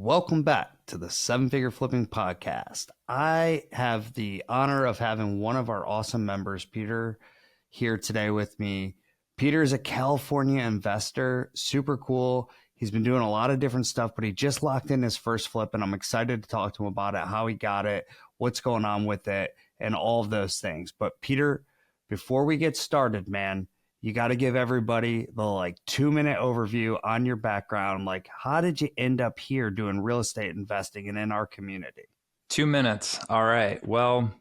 Welcome back to the Seven Figure Flipping Podcast. I have the honor of having one of our awesome members, Peter, here today with me. Peter is a California investor, super cool. He's been doing a lot of different stuff, but he just locked in his first flip, and I'm excited to talk to him about it, how he got it, what's going on with it, and all of those things. But Peter, before we get started, man, you got to give everybody the 2-minute overview on your background. Like, how did you end up here doing real estate investing and in our community? 2 minutes. All right. Well,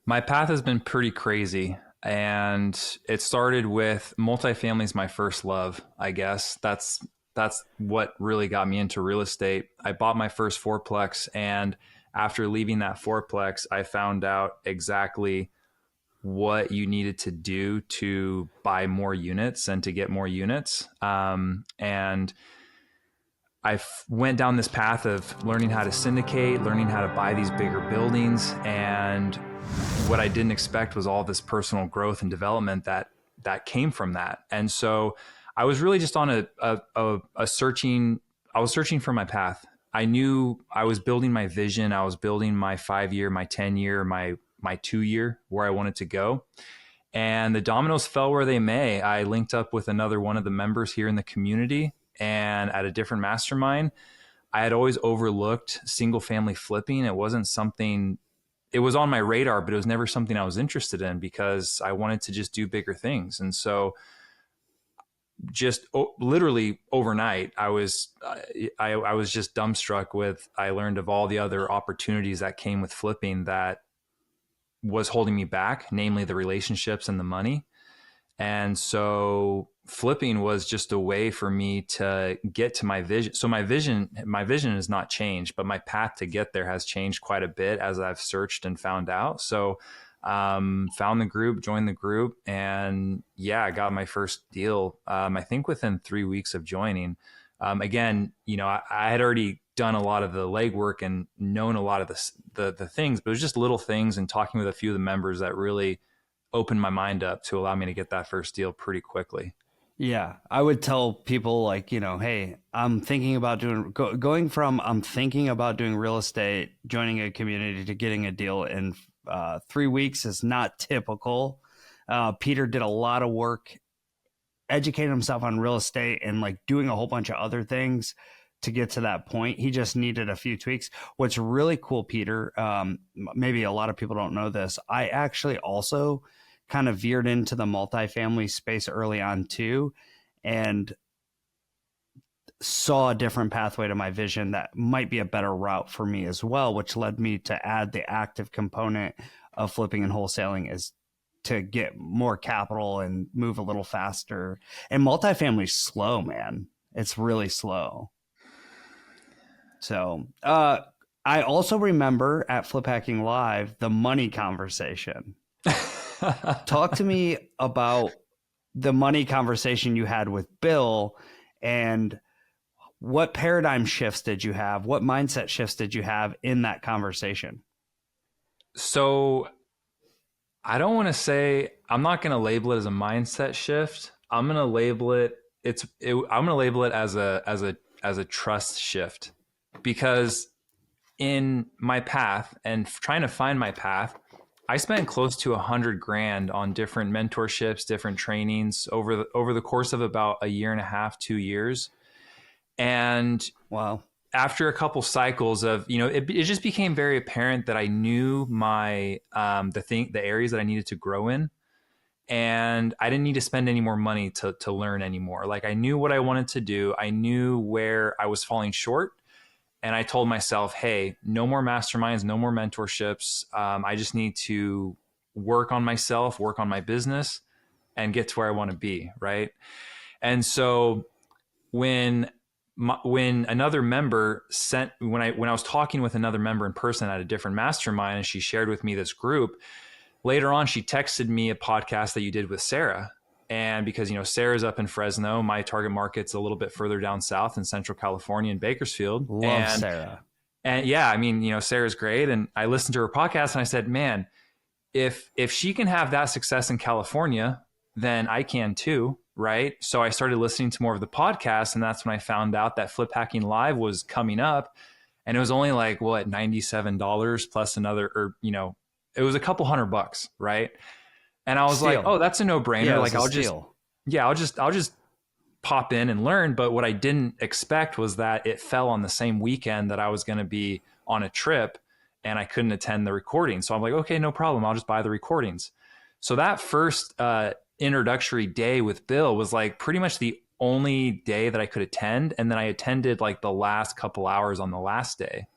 my path has been pretty crazy, and it started with multifamily is my first love, I guess. That's what really got me into real estate. I bought my first fourplex, and after leaving that fourplex, I found out exactly what you needed to do to buy more units and to get more units. And I went down this path of learning how to syndicate, learning how to buy these bigger buildings. And what I didn't expect was all this personal growth and development that came from that. And so I was really just on a searching for my path. I knew I was building my vision. I was building my 5-year, my 10-year, my 2-year, where I wanted to go. And the dominoes fell where they may. I linked up with another one of the members here in the community, and at a different mastermind. I had always overlooked single family flipping. It wasn't something, it was on my radar, but it was never something I was interested in because I wanted to just do bigger things. And so just literally overnight, I was just dumbstruck with, I learned of all the other opportunities that came with flipping that was holding me back, namely the relationships and the money. And so flipping was just a way for me to get to my vision. So my vision has not changed, but my path to get there has changed quite a bit as I've searched and found out. So found the group, joined the group, and I got my first deal, I think within 3 weeks of joining. Again, I had already done a lot of the legwork and known a lot of the things, but it was just little things and talking with a few of the members that really opened my mind up to allow me to get that first deal pretty quickly. Yeah, I would tell people hey, I'm thinking about going from I'm thinking about doing real estate, joining a community to getting a deal in 3 weeks is not typical. Peter did a lot of work educating himself on real estate and doing a whole bunch of other things to get to that point. He just needed a few tweaks. What's really cool, Peter, maybe a lot of people don't know this, I actually also kind of veered into the multifamily space early on too, and saw a different pathway to my vision that might be a better route for me as well, which led me to add the active component of flipping and wholesaling is to get more capital and move a little faster. And multifamily's slow, man. It's really slow. So I also remember at Flip Hacking Live, the money conversation. Talk to me about the money conversation you had with Bill, and what paradigm shifts did you have? What mindset shifts did you have in that conversation? So I don't want to say, I'm not going to label it as a mindset shift. I'm going to label it as a trust shift, because in my path and trying to find my path, I spent close to $100,000 on different mentorships, different trainings over the course of about a year and a half, 2 years. And wow, after a couple cycles of, it just became very apparent that I knew my, the areas that I needed to grow in, and I didn't need to spend any more money to learn anymore. I knew what I wanted to do. I knew where I was falling short. And I told myself, hey, no more masterminds, no more mentorships. I just need to work on myself, work on my business, and get to where I want to be, right? And so when another member when I was talking with another member in person at a different mastermind, and she shared with me this group, later on she texted me a podcast that you did with Sarah. And because, Sarah's up in Fresno, my target market's a little bit further down south in Central California in Bakersfield. Love Sarah. And Sarah's great. And I listened to her podcast and I said, man, if she can have that success in California, then I can too. right? So I started listening to more of the podcast, and that's when I found out that Flip Hacking Live was coming up, and it was only like what, $97 plus another, or it was a couple $100, right? And I was like, Steal. oh, that's a no-brainer. Yeah, it Like was a steal. I'll just pop in and learn. But what I didn't expect was that it fell on the same weekend that I was going to be on a trip and I couldn't attend the recording. So I'm like, okay, no problem. I'll just buy the recordings. So that first introductory day with Bill was like pretty much the only day that I could attend. And then I attended like the last couple hours on the last day.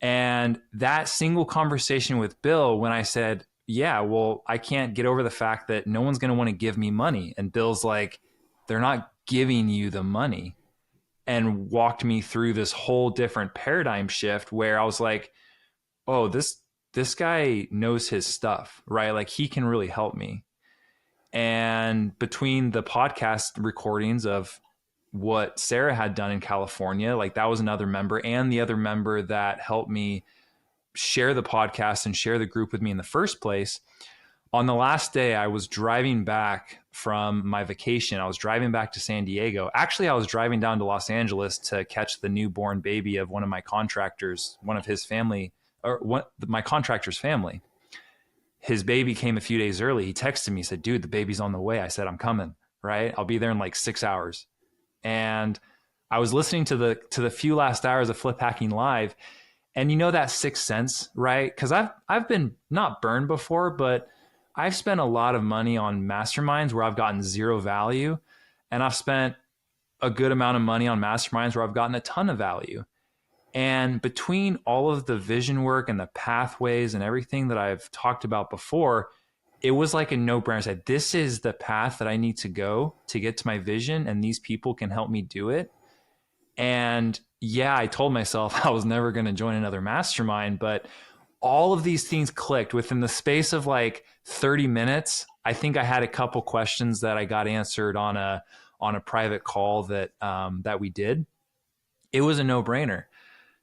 And that single conversation with Bill, when I said, yeah, well, I can't get over the fact that no one's going to want to give me money. And Bill's like, they're not giving you the money, and walked me through this whole different paradigm shift where I was like, oh, this guy knows his stuff, right? Like he can really help me. And between the podcast recordings of what Sarah had done in California, like that was another member, and the other member that helped me share the podcast and share the group with me in the first place. On the last day, I was driving back from my vacation. I was driving back to San Diego. Actually, I was driving down to Los Angeles to catch the newborn baby of one of my contractors, one of his family, my contractor's family. His baby came a few days early. He texted me, said, dude, the baby's on the way. I said, I'm coming, right? I'll be there in like 6 hours. And I was listening to the few last hours of Flip Hacking Live. And you know that sixth sense, right? Because I've been not burned before, but I've spent a lot of money on masterminds where I've gotten zero value. And I've spent a good amount of money on masterminds where I've gotten a ton of value. And between all of the vision work and the pathways and everything that I've talked about before, it was like a no-brainer. I said, this is the path that I need to go to get to my vision, and these people can help me do it. And yeah, I told myself I was never going to join another mastermind, but all of these things clicked within the space of like 30 minutes. I think I had a couple questions that I got answered on a private call that we did. It was a no-brainer.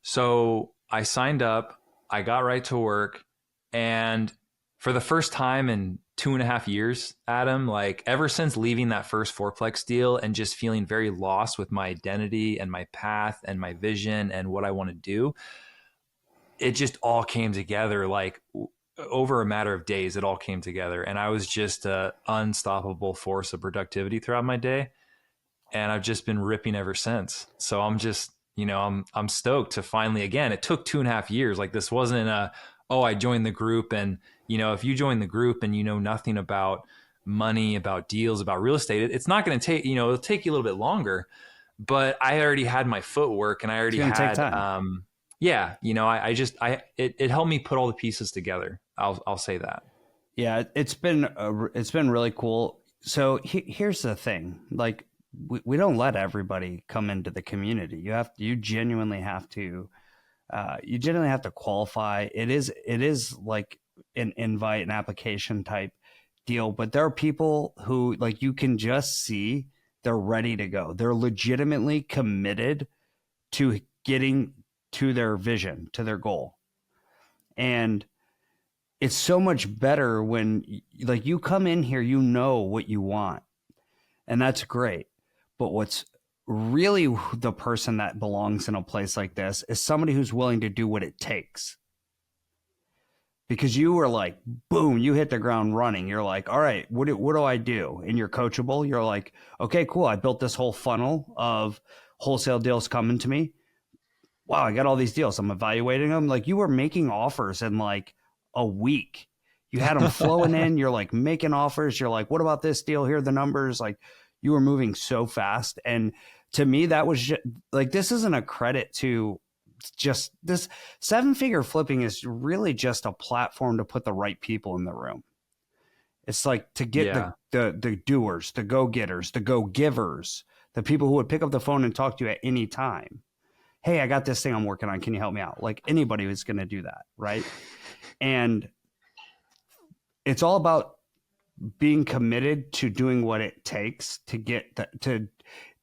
So I signed up, I got right to work, and for the first time in 2.5 years, Adam, like ever since leaving that first fourplex deal and just feeling very lost with my identity and my path and my vision and what I want to do, it just all came together. Like over a matter of days, it all came together. And I was just an unstoppable force of productivity throughout my day. And I've just been ripping ever since. So I'm just, I'm stoked to finally, again, it took 2.5 years. Like this wasn't I joined the group. And, if you join the group and you know nothing about money, about deals, about real estate, it's not going to take, it'll take you a little bit longer, but I already had my footwork and I already had, it helped me put all the pieces together. I'll say that. Yeah, it's been really cool. So here's the thing, like we don't let everybody come into the community. You genuinely have to qualify. It is like an invite, an application type deal, but there are people who like you can just see they're ready to go. They're legitimately committed to getting to their vision, to their goal. And it's so much better when like you come in here, you know what you want, and that's great. But what's really the person that belongs in a place like this is somebody who's willing to do what it takes. Because you were like, boom, you hit the ground running. You're like, all right, what do I do? And you're coachable. You're like, okay, cool. I built this whole funnel of wholesale deals coming to me. Wow, I got all these deals. I'm evaluating them. Like you were making offers in like a week. You had them flowing in. You're like making offers. You're like, what about this deal? Here are the numbers. Like you were moving so fast. And to me, that was just, like, this isn't a credit to just this. 7-figure flipping is really just a platform to put the right people in the room. It's like to get the doers, the go-getters, the go-givers, the people who would pick up the phone and talk to you at any time. Hey, I got this thing I'm working on. Can you help me out? Like anybody was going to do that. Right. And it's all about being committed to doing what it takes to get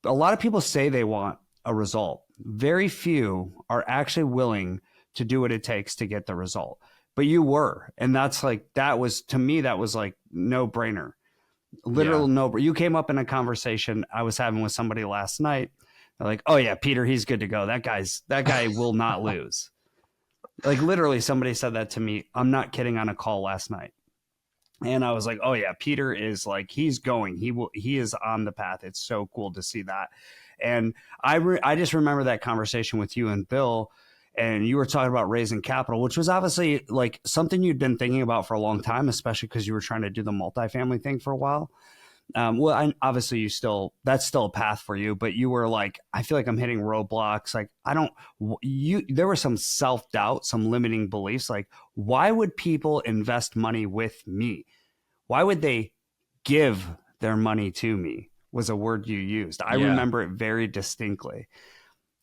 a lot of people say they want a result. Very few are actually willing to do what it takes to get the result. But you were, and to me, that was like no brainer. Yeah. Literal no. You came up in a conversation I was having with somebody last night. They're like, "Oh yeah, Peter, he's good to go. That guy will not lose." Like literally, somebody said that to me. I'm not kidding. On a call last night, and I was like, "Oh yeah, Peter is like he's going. He is on the path." It's so cool to see that. And I just remember that conversation with you and Bill, and you were talking about raising capital, which was obviously like something you'd been thinking about for a long time, especially because you were trying to do the multifamily thing for a while. Obviously that's still a path for you, but you were like, I feel like I'm hitting roadblocks. Like there was some self-doubt, some limiting beliefs. Like, why would people invest money with me? Why would they give their money to me was a word you used. I Yeah. remember it very distinctly.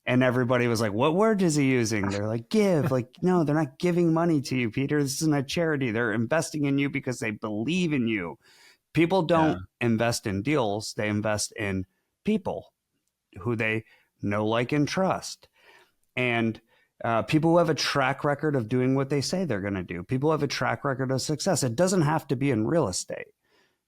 And everybody was like, what word is he using? They're like, give. Like, no, they're not giving money to you, Peter. This isn't a charity. They're investing in you because they believe in you. People Yeah. don't invest in deals, they invest in people who they know, like, and trust. And people who have a track record of doing what they say they're going to do, people who have a track record of success. It doesn't have to be in real estate.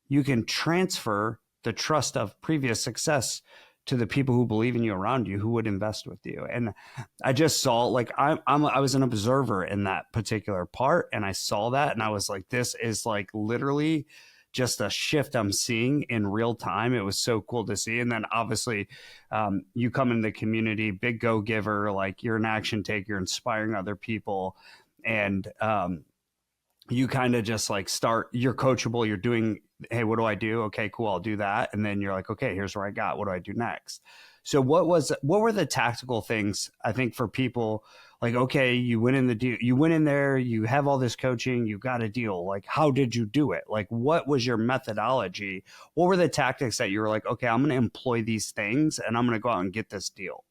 You can transfer the trust of previous success to the people who believe in you around you, who would invest with you. And I just saw, like, I was an observer in that particular part, and I saw that, and I was like, this is like literally just a shift I'm seeing in real time. It was so cool to see. And then obviously, you come in the community, big go giver, like you're an action taker, you're inspiring other people, and you kind of just like you're coachable, you're doing, hey, what do I do? Okay, cool, I'll do that. And then you're like, okay, here's where I got, what do I do next? So what were the tactical things, I think, for people like, okay, you went in the deal, you went in there, you have all this coaching, you got a deal. Like, how did you do it? Like, what was your methodology? What were the tactics that you were like, okay, I'm going to employ these things and I'm going to go out and get this deal?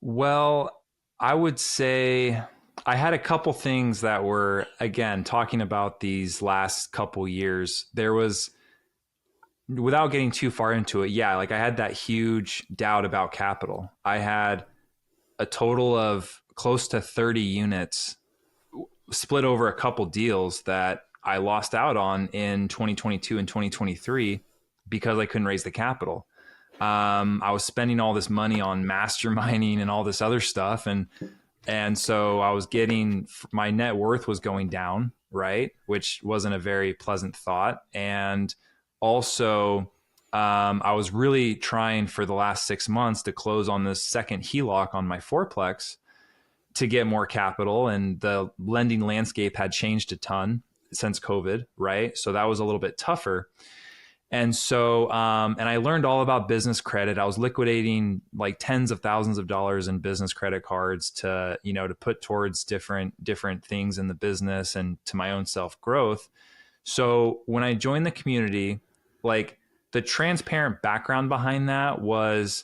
Well, I would say I had a couple things that were, again, talking about these last couple years. There was, without getting too far into it, yeah, like I had that huge doubt about capital. I had a total of close to 30 units split over a couple deals that I lost out on in 2022 and 2023 because I couldn't raise the capital. I was spending all this money on masterminding and all this other stuff, and so I was getting, my net worth was going down, right, which wasn't a very pleasant thought. And also, I was really trying for the last 6 months to close on this second HELOC on my fourplex to get more capital, and the lending landscape had changed a ton since COVID, right? So that was a little bit tougher. And so, and I learned all about business credit. I was liquidating like tens of thousands of dollars in business credit cards to, to put towards different things in the business and to my own self growth. So when I joined the community, like the transparent background behind that was,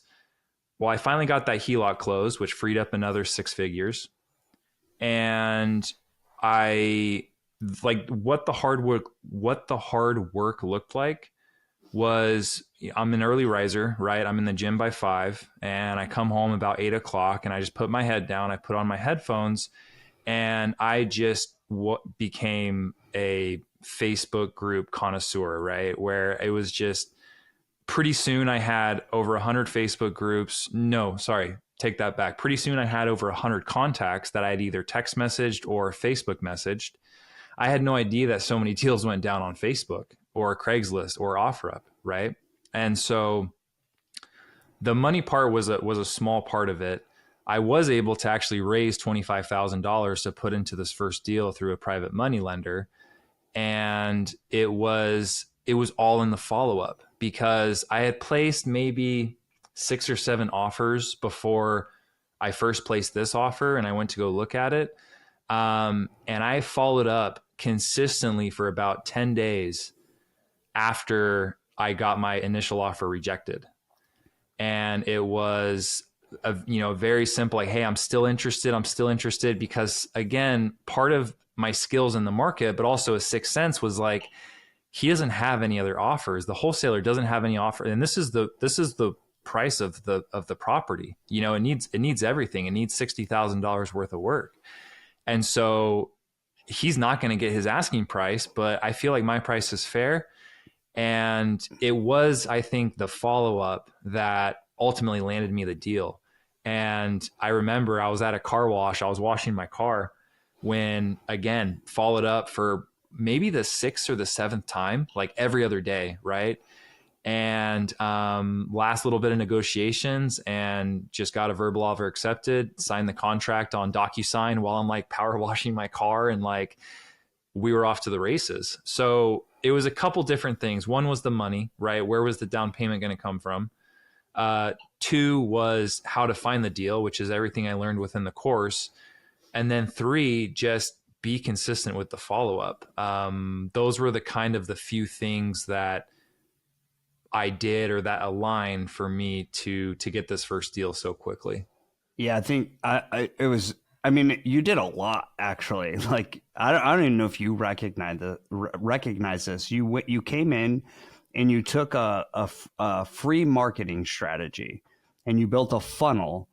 well, I finally got that HELOC closed, which freed up another 6 figures. And I like what the hard work looked like was, I'm an early riser, right? I'm in the gym by 5 and I come home about 8 o'clock and I just put my head down. I put on my headphones and I just became a Facebook group connoisseur, right? Where it was just pretty soon I had over 100 Facebook groups. No, sorry, take that back. Pretty soon I had over 100 contacts that I had either text messaged or Facebook messaged. I had no idea that so many deals went down on Facebook or Craigslist or OfferUp, right? And so the money part was a small part of it. I was able to actually raise $25,000 to put into this first deal through a private money lender, and it was all in the follow-up because I had placed maybe 6 or 7 offers before I first placed this offer, and I went to go look at it. And I followed up consistently for about 10 days after I got my initial offer rejected. And it was very simple, like, hey, I'm still interested because, again, part of my skills in the market, but also a sixth sense, was like, he doesn't have any other offers. The wholesaler doesn't have any offer. And this is the price of the property. It needs everything. It needs $60,000 worth of work. And so he's not going to get his asking price, but I feel like my price is fair. And it was, I think, the follow-up that ultimately landed me the deal. And I remember I was at a car wash. I was washing my car when, again, followed up for maybe the sixth or the seventh time, like every other day, right? And last little bit of negotiations and just got a verbal offer accepted, signed the contract on DocuSign while I'm like power washing my car, and like we were off to the races. So it was a couple different things. One was the money, right? Where was the down payment going to come from? Two was how to find the deal, which is everything I learned within the course. And then three, just be consistent with the follow up. Those were the kind of the few things that I did or that aligned for me to get this first deal so quickly. Yeah, I think it was. I mean, you did a lot actually. Like I don't even know if you recognize this. You came in and you took a free marketing strategy and you built a funnel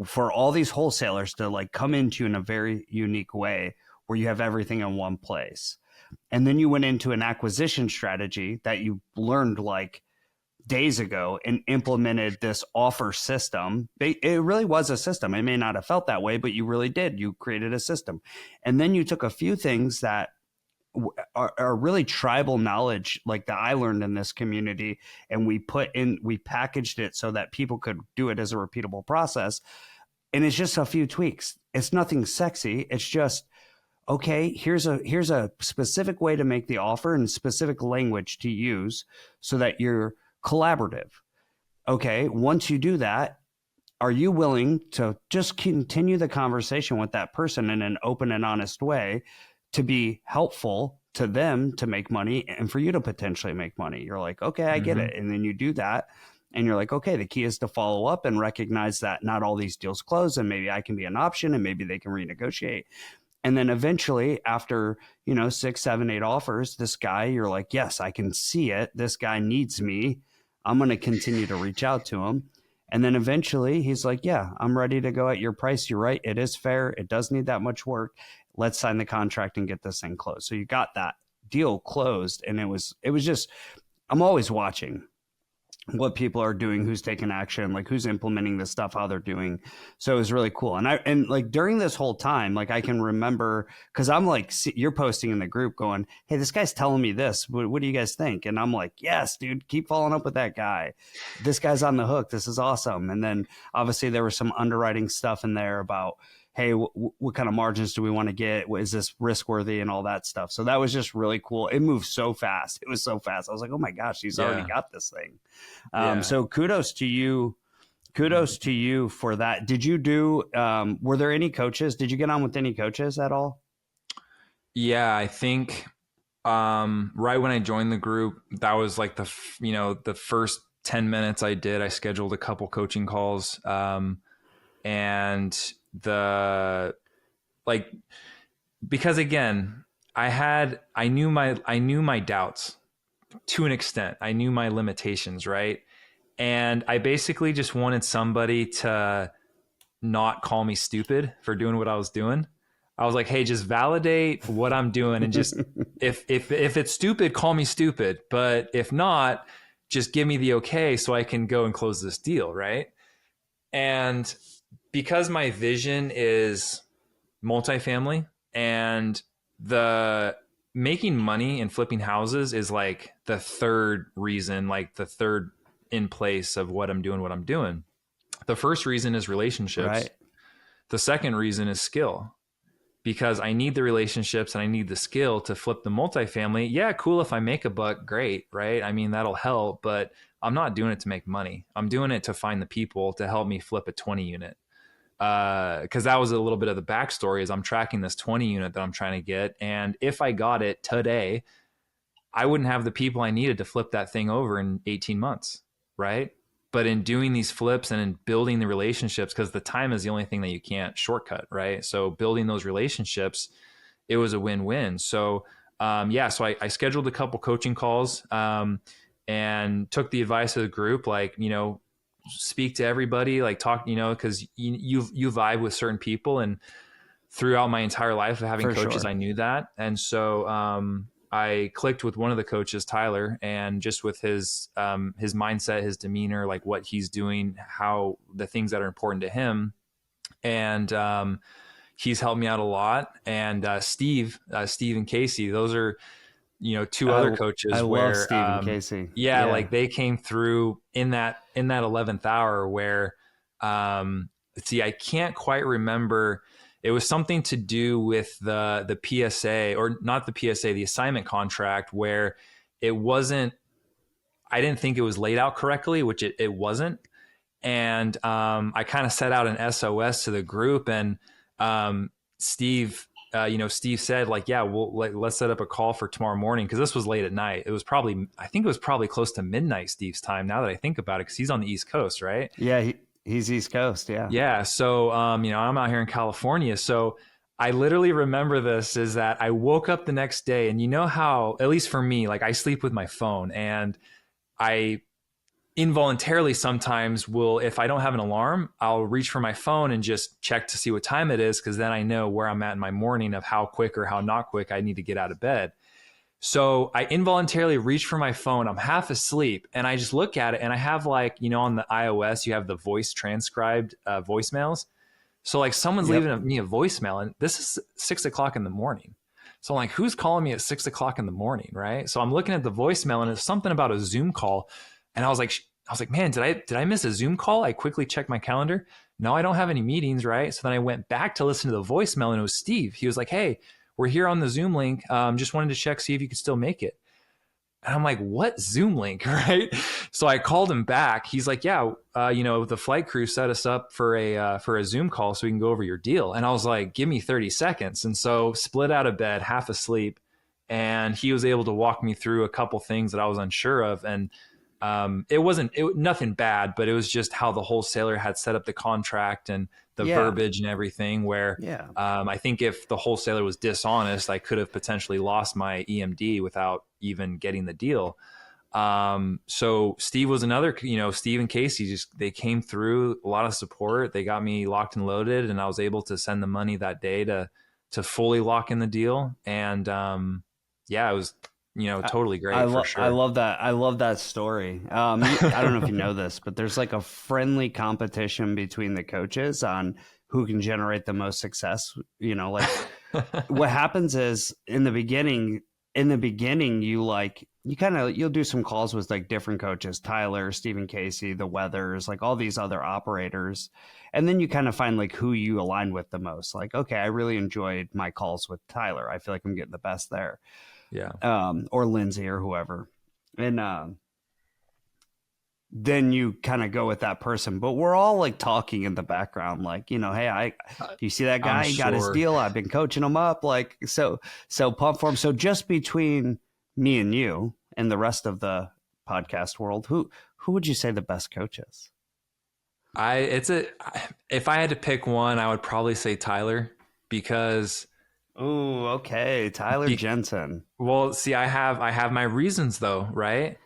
for all these wholesalers to like come into in a very unique way where you have everything in one place. And then you went into an acquisition strategy that you learned like days ago and implemented this offer system. It really was a system. It may not have felt that way, but you really did. You created a system. And then you took a few things that are really tribal knowledge, like that I learned in this community, and we packaged it so that people could do it as a repeatable process. And it's just a few tweaks. It's nothing sexy. It's just, okay, here's a specific way to make the offer and specific language to use so that you're collaborative. Okay, once you do that, are you willing to just continue the conversation with that person in an open and honest way to be helpful to them to make money and for you to potentially make money? You're like, okay, I get it. And then you do that and you're like, okay, the key is to follow up and recognize that not all these deals close and maybe I can be an option and maybe they can renegotiate. And then eventually after, 6, 7, 8 offers, this guy, you're like, yes, I can see it. This guy needs me. I'm going to continue to reach out to him. And then eventually he's like, yeah, I'm ready to go at your price. You're right. It is fair. It does need that much work. Let's sign the contract and get this thing closed. So you got that deal closed. And it was just, I'm always watching what people are doing, who's taking action, like who's implementing this stuff, how they're doing. So it was really cool. And like during this whole time, like I can remember, cause I'm like, you're posting in the group going, hey, this guy's telling me this. What do you guys think? And I'm like, yes, dude, keep following up with that guy. This guy's on the hook. This is awesome. And then obviously there was some underwriting stuff in there about, hey, what kind of margins do we want to get? Is this risk worthy and all that stuff? So that was just really cool. It moved so fast. It was so fast. I was like, oh my gosh, he's already got this thing. So kudos to you. Kudos to you for that. Did you do, were there any coaches? Did you get on with any coaches at all? Yeah, I think right when I joined the group, that was like the first 10 minutes I scheduled a couple coaching calls. And because again, I knew my doubts to an extent. I knew my limitations, right? And I basically just wanted somebody to not call me stupid for doing what I was doing. I was like, hey, just validate what I'm doing. And just, if it's stupid, call me stupid. But if not, just give me the okay so I can go and close this deal, right? And because my vision is multifamily and the making money and flipping houses is like the third reason, like the third in place of what I'm doing. The first reason is relationships. Right. The second reason is skill, because I need the relationships and I need the skill to flip the multifamily. Yeah, cool. If I make a buck, great. Right. I mean, that'll help, but I'm not doing it to make money. I'm doing it to find the people to help me flip a 20 unit. Because that was a little bit of the backstory is I'm tracking this 20 unit that I'm trying to get. And if I got it today, I wouldn't have the people I needed to flip that thing over in 18 months. Right. But in doing these flips and in building the relationships, because the time is the only thing that you can't shortcut. Right. So building those relationships, it was a win-win. So, so I scheduled a couple coaching calls and took the advice of the group, like, speak to everybody, like talk, because you vibe with certain people. And throughout my entire life of having coaches, sure, I knew that. And so I clicked with one of the coaches, Tyler, and just with his mindset, his demeanor, like what he's doing, how the things that are important to him, and he's helped me out a lot. And Steve and Casey, those are two other I coaches love where Steve and Casey. yeah, Yeah. like they came through in that 11th hour where let's see, I can't quite remember. It was something to do with the PSA, or not the PSA, the assignment contract, where it wasn't, I didn't think it was laid out correctly, which it wasn't. And I kind of set out an SOS to the group, and Steve, Steve said like, yeah, let's set up a call for tomorrow morning, because this was late at night. It was probably, I think it was probably close to midnight Steve's time, now that I think about it, because he's on the East Coast, right? Yeah. He's East Coast. Yeah. Yeah. So, I'm out here in California. So I literally remember this is that I woke up the next day, and you know how, at least for me, like I sleep with my phone, and I involuntarily sometimes will, if I don't have an alarm, I'll reach for my phone and just check to see what time it is, because then I know where I'm at in my morning of how quick or how not quick I need to get out of bed. So I involuntarily reach for my phone. I'm half asleep, and I just look at it, and I have, like, on the iOS, you have the voice transcribed voicemails. So like someone's Yep. leaving me a voicemail, and this is 6 o'clock in the morning. So I'm like, who's calling me at 6 o'clock in the morning, right? So I'm looking at the voicemail, and it's something about a Zoom call, and I was like, man, did I miss a Zoom call? I quickly checked my calendar. No, I don't have any meetings, right? So then I went back to listen to the voicemail, and it was Steve. He was like, hey, we're here on the Zoom link. Just wanted to check, see if you could still make it. And I'm like, what Zoom link, right? So I called him back. He's like, yeah, the flight crew set us up for a Zoom call so we can go over your deal. And I was like, give me 30 seconds. And so split out of bed, half asleep, and he was able to walk me through a couple things that I was unsure of. And it wasn't nothing bad, but it was just how the wholesaler had set up the contract and the Yeah. verbiage and everything, where Yeah. I think if the wholesaler was dishonest, I could have potentially lost my EMD without even getting the deal. So Steve was another, Steve and Casey, just, they came through, a lot of support. They got me locked and loaded, and I was able to send the money that day to fully lock in the deal. And yeah, it was, totally great for sure. I love that. I love that story. I don't know if you know this, but there's like a friendly competition between the coaches on who can generate the most success. Like what happens is in the beginning, you'll do some calls with like different coaches, Tyler, Stephen Casey, the Weathers, like all these other operators. And then you kind of find like who you align with the most. Like, okay, I really enjoyed my calls with Tyler. I feel like I'm getting the best there. Yeah. Or Lindsay or whoever. And then you kind of go with that person. But we're all like talking in the background, like, hey, do you see that guy? He got his deal. I've been coaching him up. Like, so pumped for him. So just between me and you and the rest of the podcast world, who would you say the best coach is? If I had to pick one, I would probably say Tyler, because Oh, okay. Tyler Jensen. well, see, I have my reasons though, right?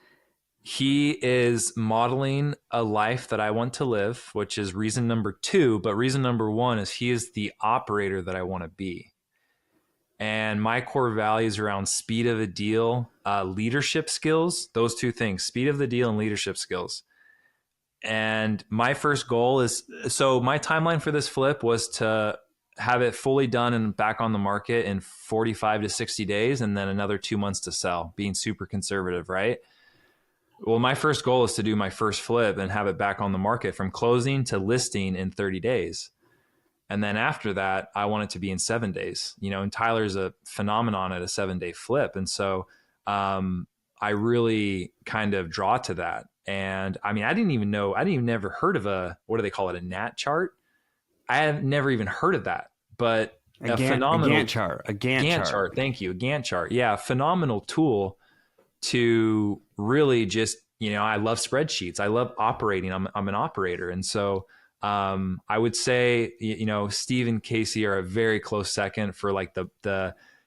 He is modeling a life that I want to live, which is reason number 2. But reason number 1 is he is the operator that I want to be. And my core values around speed of the deal, leadership skills, those 2 things, speed of the deal and leadership skills. And my first goal is, so my timeline for this flip was to have it fully done and back on the market in 45 to 60 days, and then another 2 months to sell, being super conservative, right? Well, my first goal is to do my first flip and have it back on the market from closing to listing in 30 days. And then after that, I want it to be in 7 days, and Tyler's a phenomenon at a 7-day flip. And so I really kind of draw to that. And I mean, I didn't even never heard of what do they call it? A NAT chart. I have never even heard of that, but a phenomenal Gantt chart. Thank you. A Gantt chart. Yeah. Phenomenal tool to really just, I love spreadsheets. I love operating. I'm an operator. And so I would say, Steve and Casey are a very close second for like the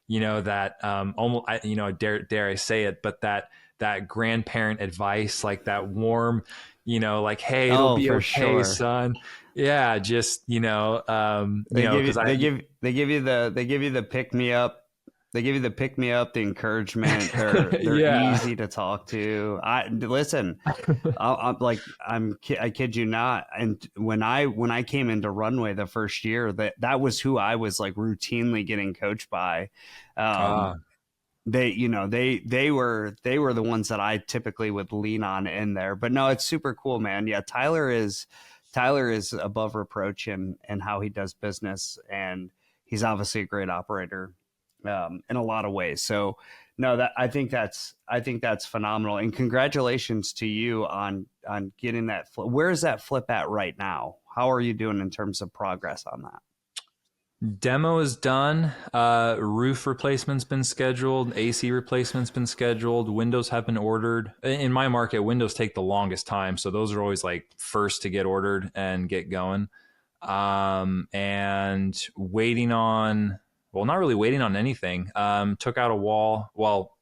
that almost, dare I say it, but that grandparent advice, like that warm, like, hey, it'll be okay, sure, son. Yeah, just they give you the pick me up They give you the pick me up, the encouragement. They're Yeah. easy to talk to. I listen. I kid you not. And when I came into Runway the first year, that was who I was like routinely getting coached by. Ah, Um, they were the ones that I typically would lean on in there. But no, it's super cool, man. Yeah, Tyler is above reproach in how he does business, and he's obviously a great operator in a lot of ways. So no, that I think that's phenomenal, and congratulations to you on getting that flip. Where is that flip at right now? How are you doing in terms of progress on that? demo is done. Roof replacement's been scheduled. AC replacement's been scheduled. Windows have been ordered. In my market, windows take the longest time, so those are always like first to get ordered and get going. And waiting on, well, not really waiting on anything. Took out a wall. Well,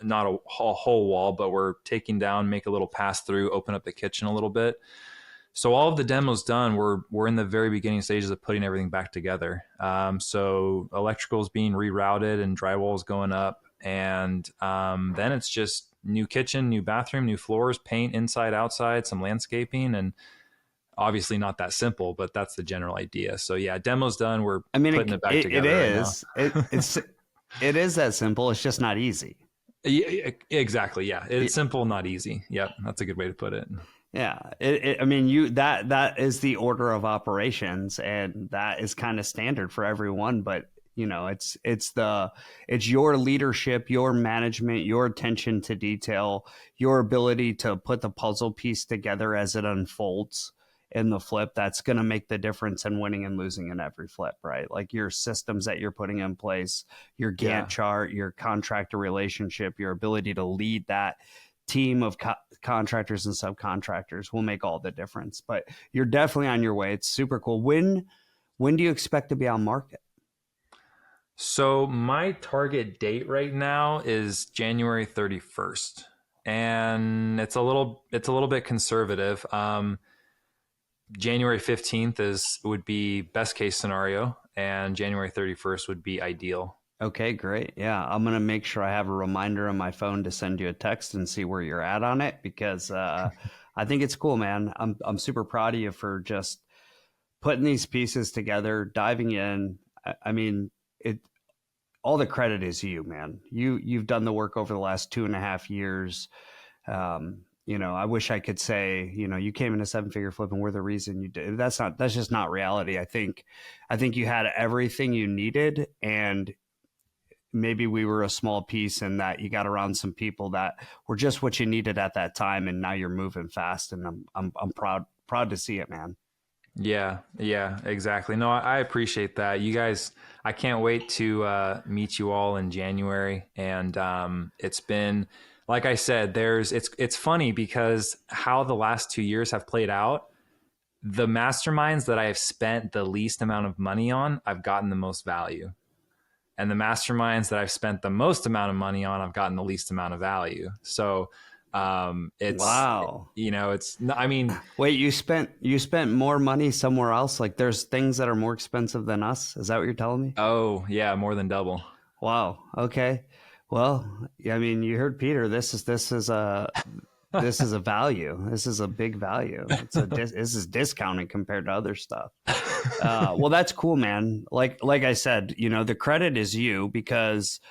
not a whole wall, but we're taking down, make a little pass through, open up the kitchen a little bit. So all of the demos done. We're in the very beginning stages of putting everything back together. So electrical is being rerouted and drywall is going up, and then it's just new kitchen, new bathroom, new floors, paint inside, outside, some landscaping, and obviously not that simple, but that's the general idea. So yeah, demo's done. We're I mean, putting it back it together right now. is it is that simple. It's just not easy. Yeah, exactly. Yeah, it's simple, not easy. Yep, that's a good way to put it. Yeah, I mean, that is the order of operations, and that is kind of standard for everyone. But it's your leadership, your management, your attention to detail, your ability to put the puzzle piece together as it unfolds in the flip. That's going to make the difference in winning and losing in every flip, right? Like your systems that you're putting in place, your Gantt Yeah, chart, your contractor relationship, your ability to lead that team of contractors and subcontractors will make all the difference. But you're definitely on your way. It's super cool. When do you expect to be on market? so my target date right now is January 31st. And it's a little bit conservative. January 15th would be best case scenario, and January 31st would be ideal. Okay, great. Yeah, I'm gonna make sure I have a reminder on my phone to send you a text and see where you're at on it, because I think it's cool, man. I'm super proud of you for just putting these pieces together, diving in. I mean, it all the credit is you, man. You've done the work over the last 2.5 years. I wish I could say, you came in a seven-figure flip and we're the reason you did. That's just not reality. I think you had everything you needed, and maybe we were a small piece in that you got around some people that were just what you needed at that time, and now you're moving fast, and I'm proud to see it, man. Yeah, exactly. No, I appreciate that. You guys, I can't wait to meet you all in January. And it's been, like I said, it's funny because how the last 2 years have played out. The masterminds that I have spent the least amount of money on, I've gotten the most value. And the masterminds that I've spent the most amount of money on, I've gotten the least amount of value. So it's, Wow. it's, I mean, Wait, you spent more money somewhere else? Like there's things that are more expensive than us? Is that what you're telling me? oh yeah, more than double. Wow. Okay. Well, yeah, I mean, you heard Peter. This is a value. This is a big value. This is discounting compared to other stuff. Well, that's cool, man. Like I said, the credit is you, because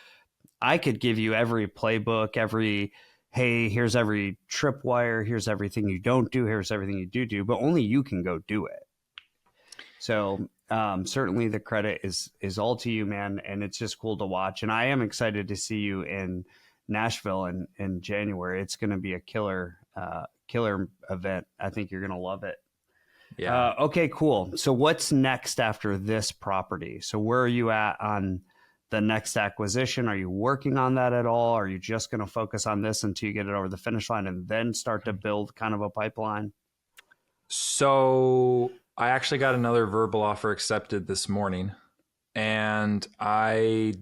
I could give you every playbook, hey, here's every tripwire, here's everything you don't do, here's everything you do, but only you can go do it. So certainly the credit is all to you, man, and it's just cool to watch. And I am excited to see you in Nashville in January. It's going to be a killer event. I think you're going to love it. Yeah. Okay, cool. So what's next after this property? So where are you at on the next acquisition? Are you working on that at all? Are you just going to focus on this until you get it over the finish line and then start to build kind of a pipeline? So I actually got another verbal offer accepted this morning, and I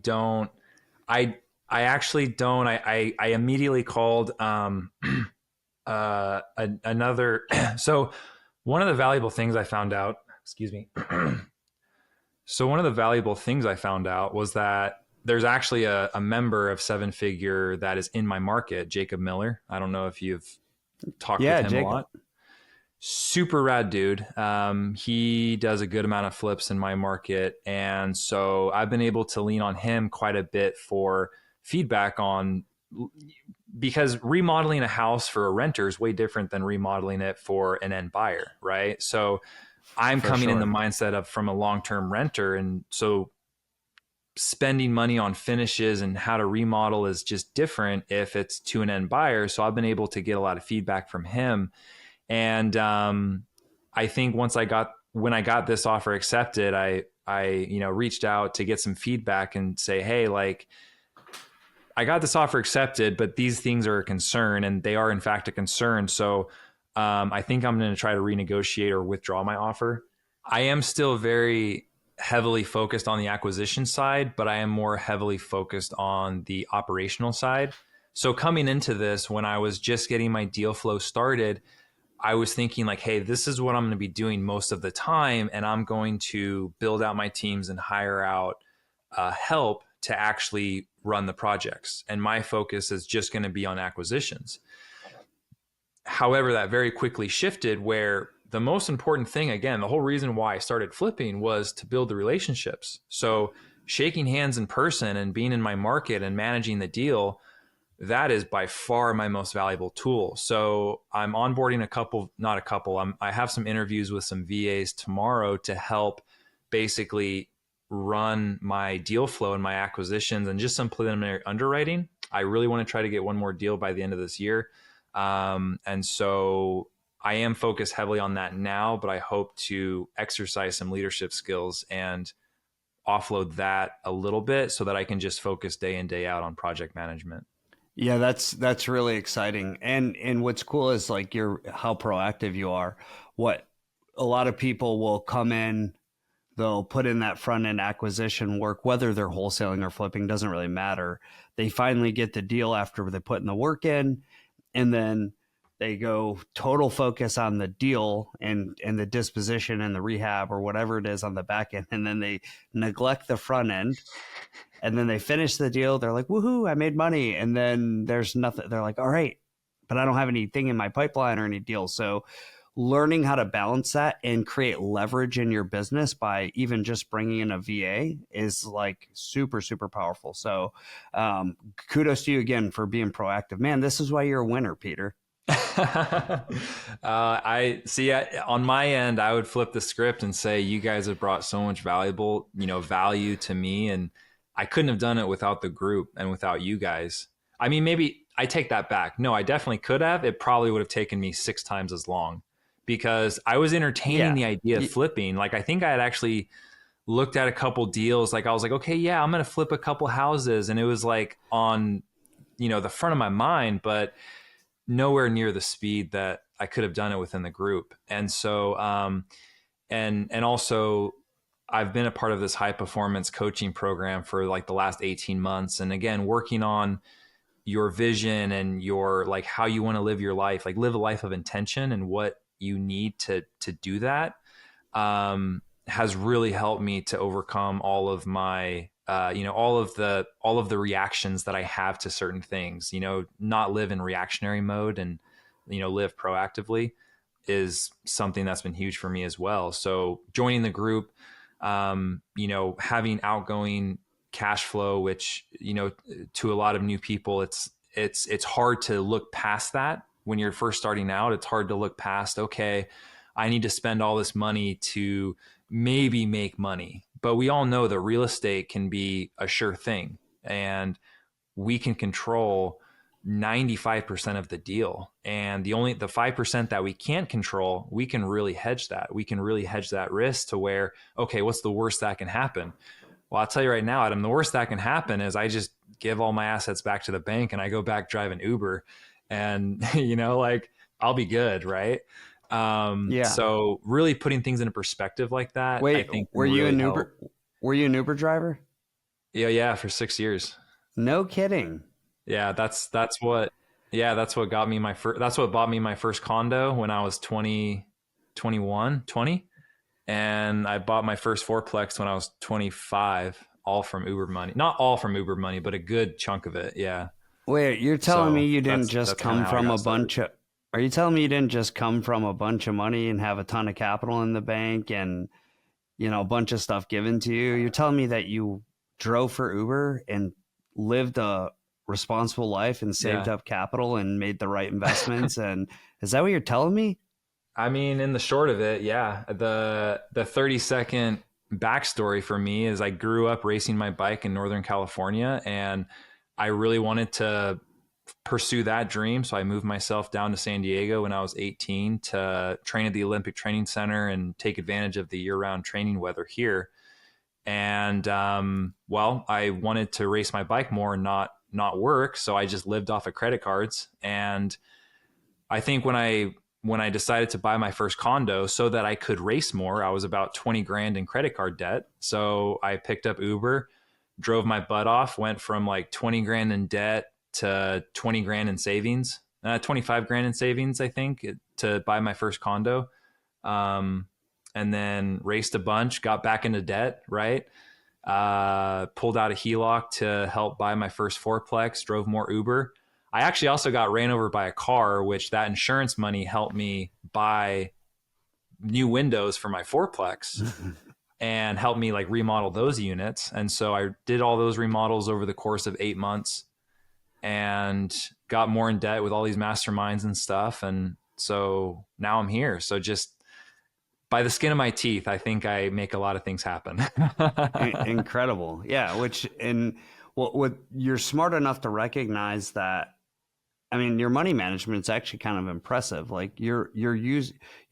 actually don't, I immediately called, another, so one of the valuable things I found out, excuse me. So one of the valuable things I found out was that there's actually a member of Seven Figure that is in my market, Jacob Miller. I don't know if you've talked with Yeah, him a Jacob. lot. Super rad dude. He does a good amount of flips in my market. And so I've been able to lean on him quite a bit for feedback on, because remodeling a house for a renter is way different than remodeling it for an end buyer, right? So I'm For coming in the sure. mindset of from a long-term renter. And so spending money on finishes and how to remodel is just different if it's to an end buyer. So I've been able to get a lot of feedback from him. And I think when I got this offer accepted, I reached out to get some feedback and say, hey, like, I got this offer accepted, but these things are a concern, and they are in fact a concern. So I think I'm going to try to renegotiate or withdraw my offer. I am still very heavily focused on the acquisition side, but I am more heavily focused on the operational side. So coming into this, when I was just getting my deal flow started, I was thinking like, hey, this is what I'm going to be doing most of the time. And I'm going to build out my teams and hire out help to actually run the projects. And my focus is just going to be on acquisitions. However, that very quickly shifted where the most important thing, again, the whole reason why I started flipping was to build the relationships. So shaking hands in person and being in my market and managing the deal, that is by far my most valuable tool. So I'm onboarding I have some interviews with some VAs tomorrow to help basically run my deal flow and my acquisitions and just some preliminary underwriting. I really want to try to get one more deal by the end of this year. And so I am focused heavily on that now, but I hope to exercise some leadership skills and offload that a little bit so that I can just focus day in, day out on project management. Yeah, that's really exciting. And what's cool is like how proactive you are. What a lot of people will come in, they'll put in that front end acquisition work, whether they're wholesaling or flipping, doesn't really matter. They finally get the deal after they put in the work in, and then they go total focus on the deal and the disposition and the rehab or whatever it is on the back end. And then they neglect the front end, and then they finish the deal. They're like, woohoo, I made money. And then there's nothing. They're like, all right, but I don't have anything in my pipeline or any deals. So learning how to balance that and create leverage in your business by even just bringing in a VA is like super, super powerful. So kudos to you again for being proactive. Man, this is why you're a winner, Peter. I see. On my end, I would flip the script and say, you guys have brought so much value to me, and I couldn't have done it without the group and without you guys. I mean, maybe I take that back. No, I definitely could have. It probably would have taken me 6 times as long because I was entertaining the idea of flipping. Like, I think I had actually looked at a couple deals. Like, I was like, okay, yeah, I'm going to flip a couple houses. And it was like on, the front of my mind, but nowhere near the speed that I could have done it within the group. And so, and also I've been a part of this high performance coaching program for like the last 18 months. And again, working on your vision and your, like, how you want to live your life, like live a life of intention and what you need to do that, has really helped me to overcome all of my, all of the reactions that I have to certain things, not live in reactionary mode and, live proactively is something that's been huge for me as well. So joining the group, having outgoing cash flow, which, to a lot of new people, it's hard to look past that when you're first starting out. It's hard to look past, okay, I need to spend all this money to maybe make money. But we all know that real estate can be a sure thing, and we can control 95% of the deal. And the 5% that we can't control, we can really hedge that. We can really hedge that risk to where, okay, what's the worst that can happen? Well, I'll tell you right now, Adam, the worst that can happen is I just give all my assets back to the bank and I go back driving Uber, and, like, I'll be good. Right. Yeah. So really putting things into perspective like that, Wait, I think were you really an help. Uber? Were you an Uber driver? Yeah. For 6 years. No kidding. Yeah. That's what got me that's what bought me my first condo when I was 20. And I bought my first fourplex when I was 25 all from Uber money. Not all from Uber money, but a good chunk of it. Yeah. Wait, you're telling me So you didn't just that's kind come of how I from got a started. bunch of, are you telling me you didn't just come from a bunch of money and have a ton of capital in the bank and, a bunch of stuff given to you? You're telling me that you drove for Uber and lived a responsible life and saved Yeah. up capital and made the right investments? And is that what you're telling me? I mean, in the short of it, yeah. The 30-second backstory for me is I grew up racing my bike in Northern California, and I really wanted to pursue that dream. So I moved myself down to San Diego when I was 18 to train at the Olympic Training Center and take advantage of the year-round training weather here. And well, I wanted to race my bike more and not work, so I just lived off of credit cards. And I think when I decided to buy my first condo so that I could race more, I was about 20 grand in credit card debt. So I picked up Uber, drove my butt off, went from like 20 grand in debt to 20 grand in savings, 25 grand in savings, I think, to buy my first condo. Um, and then raced a bunch, got back into debt, right? Pulled out a HELOC to help buy my first fourplex, drove more Uber. I actually also got ran over by a car, which that insurance money helped me buy new windows for my fourplex and helped me like remodel those units. And so I did all those remodels over the course of 8 months and got more in debt with all these masterminds and stuff. And so now I'm here. So just by the skin of my teeth, I think I make a lot of things happen. Incredible. Yeah. What you're smart enough to recognize that. I mean, your money management is actually kind of impressive. Like you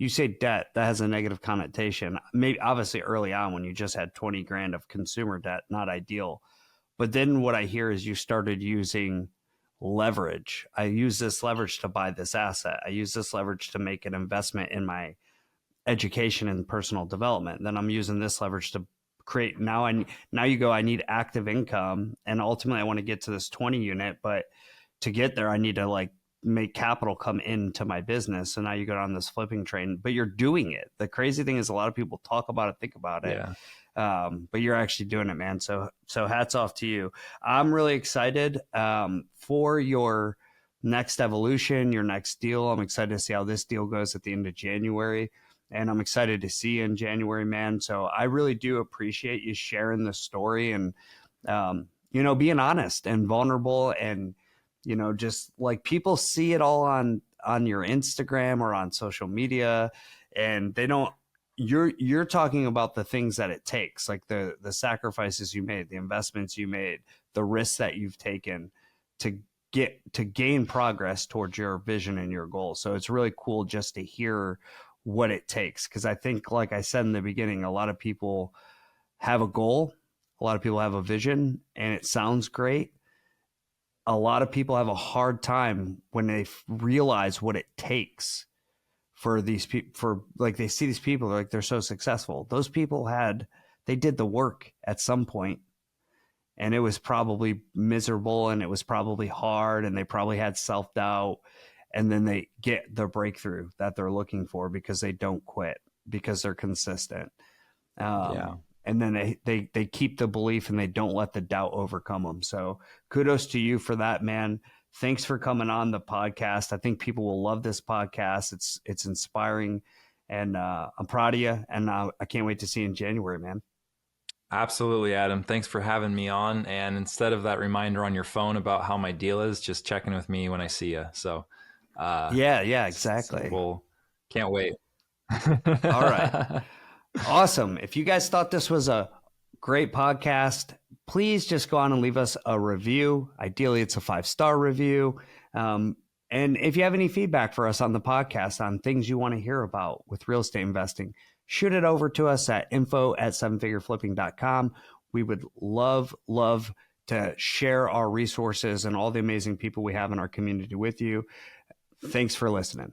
say debt, that has a negative connotation. Maybe obviously early on when you just had 20 grand of consumer debt, not ideal. But then what I hear is you started using leverage. I use this leverage to buy this asset. I use this leverage to make an investment in my education and personal development. Then I'm using this leverage to create now you go, I need active income. And ultimately I want to get to this 20 unit, but to get there, I need to like make capital come into my business. So now you go on this flipping train, but you're doing it. The crazy thing is a lot of people talk about it, think about it. Yeah. But you're actually doing it, man. So hats off to you. I'm really excited for your next evolution, your next deal. I'm excited to see how this deal goes at the end of January. And I'm excited to see you in January, man. So I really do appreciate you sharing the story and, being honest and vulnerable and, just like people see it all on your Instagram or on social media and they don't, you're talking about the things that it takes, like the sacrifices you made, the investments you made, the risks that you've taken to gain progress towards your vision and your goals. So it's really cool just to hear what it takes. Cause I think, like I said in the beginning, a lot of people have a goal. A lot of people have a vision and it sounds great. A lot of people have a hard time when they realize what it takes for these people, for like they see these people, they're like, they're so successful. Those people they did the work at some point and it was probably miserable and it was probably hard and they probably had self-doubt and then they get the breakthrough that they're looking for because they don't quit, because they're consistent. Yeah. And then they keep the belief and they don't let the doubt overcome them. So kudos to you for that, man. Thanks for coming on the podcast. I think people will love this podcast. It's inspiring and I'm proud of you. And I can't wait to see you in January, man. Absolutely, Adam. Thanks for having me on. And instead of that reminder on your phone about how my deal is, just checking with me when I see you. So, Yeah, exactly. we'll can't wait. All right. Awesome. If you guys thought this was a great podcast, please just go on and leave us a review. Ideally, it's a 5-star review. And if you have any feedback for us on the podcast on things you want to hear about with real estate investing, shoot it over to us at info@sevenfigureflipping.com. We would love to share our resources and all the amazing people we have in our community with you. Thanks for listening.